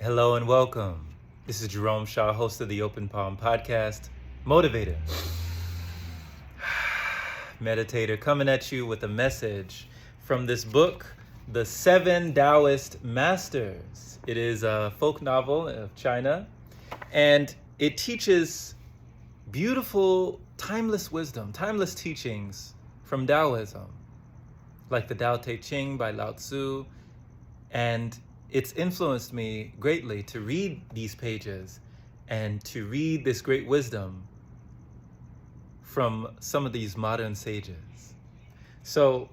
Hello and welcome. This is Jerome Shaw, host of the Open Palm Podcast, motivator, meditator, coming at you with a message from this book, The Seven Taoist Masters. It is a folk novel of China, and it teaches beautiful, timeless wisdom, timeless teachings from Taoism, like the Tao Te Ching by Lao Tzu, and it's influenced me greatly to read these pages and to read this great wisdom from some of these modern sages. So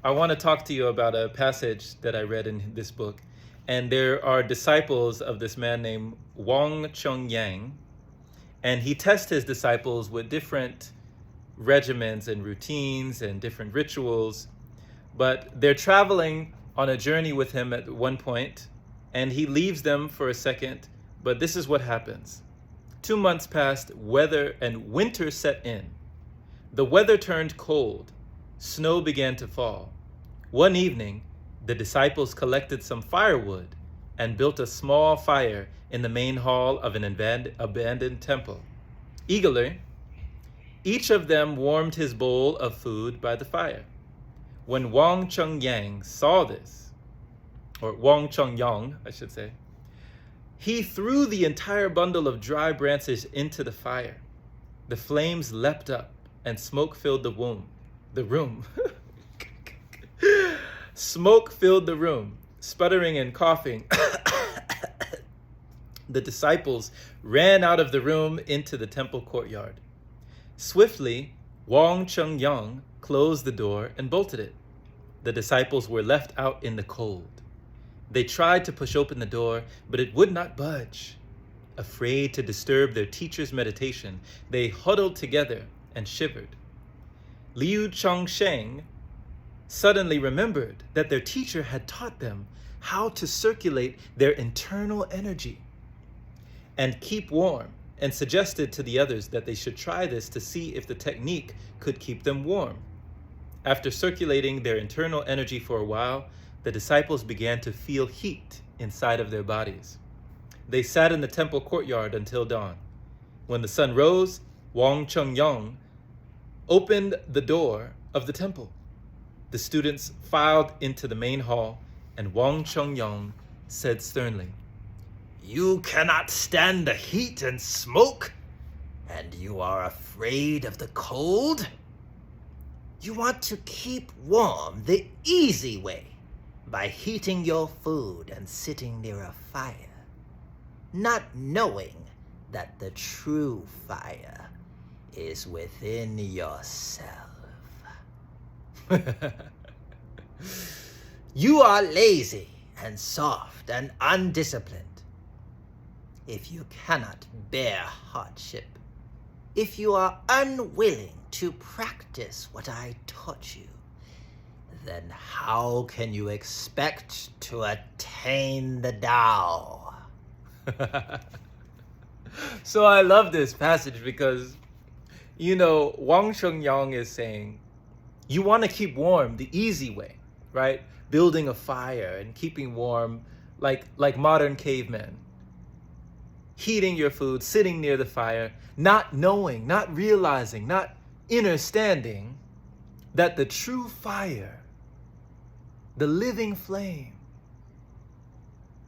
I want to talk to you about a passage that I read in this book. And there are disciples of this man named Wang Chongyang, and he tests his disciples with different regimens and routines and different rituals. But they're traveling on a journey with him at one point, and he leaves them for a second. But this is what happens. 2 months passed, weather and winter set in. The weather turned cold. Snow began to fall. One evening, the disciples collected some firewood and built a small fire in the main hall of an abandoned temple. Eagerly, each of them warmed his bowl of food by the fire. When Wang Chongyang saw this, or Wang Chongyang, I should say, he threw the entire bundle of dry branches into the fire. The flames leapt up and smoke filled the room. Smoke filled the room, sputtering and coughing. The disciples ran out of the room into the temple courtyard. Swiftly, Wang Chongyang closed the door and bolted it. The disciples were left out in the cold. They tried to push open the door, but it would not budge. Afraid to disturb their teacher's meditation, they huddled together and shivered. Liu Chongsheng suddenly remembered that their teacher had taught them how to circulate their internal energy and keep warm, and suggested to the others that they should try this to see if the technique could keep them warm. After circulating their internal energy for a while, the disciples began to feel heat inside of their bodies. They sat in the temple courtyard until dawn. When the sun rose, Wang Chongyang opened the door of the temple. The students filed into the main hall, and Wang Chongyang said sternly, "You cannot stand the heat and smoke, and you are afraid of the cold? You want to keep warm the easy way by heating your food and sitting near a fire, not knowing that the true fire is within yourself. You are lazy and soft and undisciplined. If you cannot bear hardship, if you are unwilling to practice what I taught you, then how can you expect to attain the Tao?" So I love this passage because, Wang Chongyang is saying, you want to keep warm the easy way, right? Building a fire and keeping warm like modern cavemen. Heating your food, sitting near the fire, not knowing, not realizing, not understanding that the true fire, the living flame,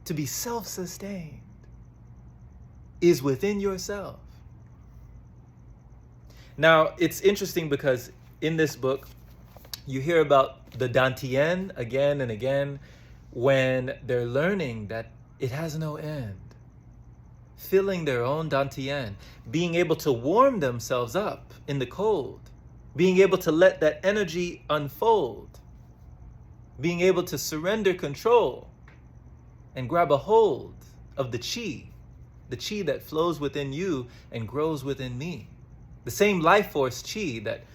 to be self-sustained, is within yourself. Now, it's interesting because in this book, you hear about the Dantian again and again when they're learning that it has no end. Filling their own Dantian, being able to warm themselves up in the cold, being able to let that energy unfold, being able to surrender control and grab a hold of the chi that flows within you and grows within me. The same life force chi that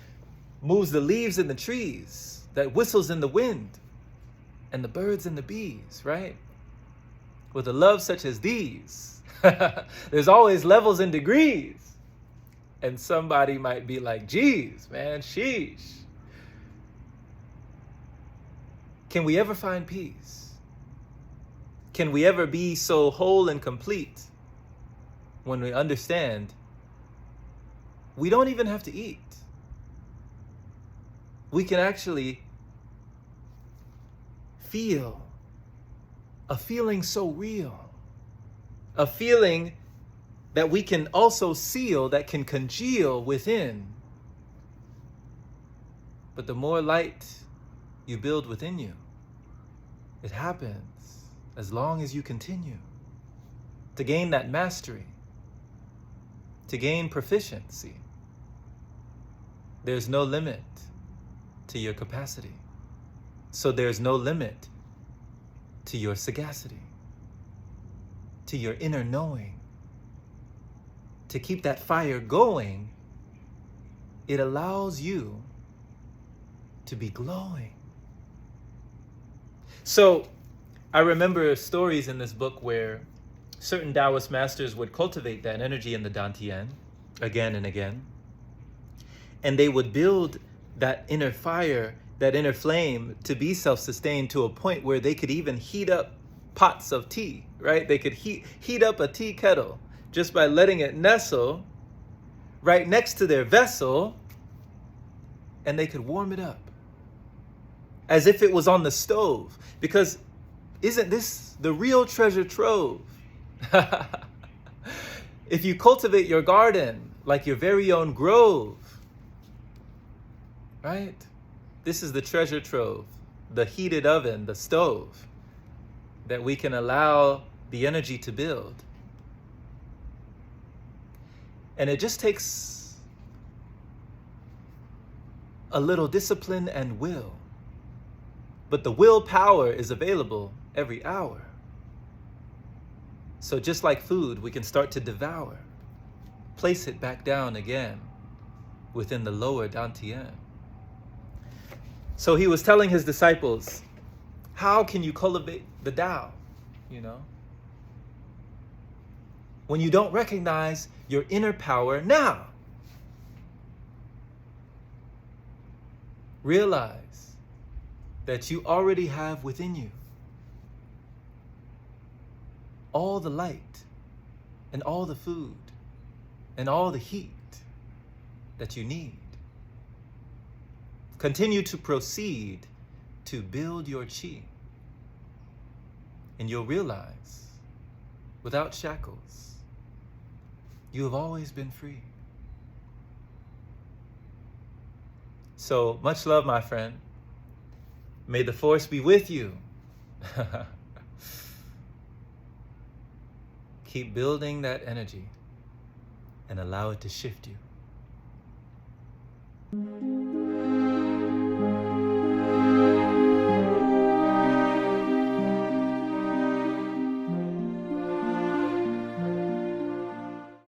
moves the leaves in the trees, that whistles in the wind, and the birds and the bees, right? With a love such as these, there's always levels and degrees. And somebody might be like, geez, man, sheesh. Can we ever find peace? can we ever be so whole and complete when we understand we don't even have to eat. We can actually feel a feeling so real, a feeling that we can also seal, that can congeal within. But the more light you build within you, it happens as long as you continue to gain that mastery, to gain proficiency. There's no limit to your capacity. So there's no limit to your sagacity, to your inner knowing. To keep that fire going, it allows you to be glowing. So I remember stories in this book where certain Taoist masters would cultivate that energy in the Dantian again and again. And they would build that inner fire, that inner flame, to be self-sustained to a point where they could even heat up pots of tea, right? They could heat up a tea kettle just by letting it nestle right next to their vessel, and they could warm it up as if it was on the stove. Because isn't this the real treasure trove? If you cultivate your garden like your very own grove, right? This is the treasure trove, the heated oven, the stove, that we can allow the energy to build. And it just takes a little discipline and will. But the willpower is available every hour. So just like food, we can start to devour, place it back down again within the lower Dantian. So he was telling his disciples, how can you cultivate the Tao, when you don't recognize your inner power now? Realize that you already have within you all the light and all the food and all the heat that you need. Continue to proceed to build your chi, and you'll realize, without shackles, you have always been free. So much love, my friend. May the force be with you. Keep building that energy and allow it to shift you.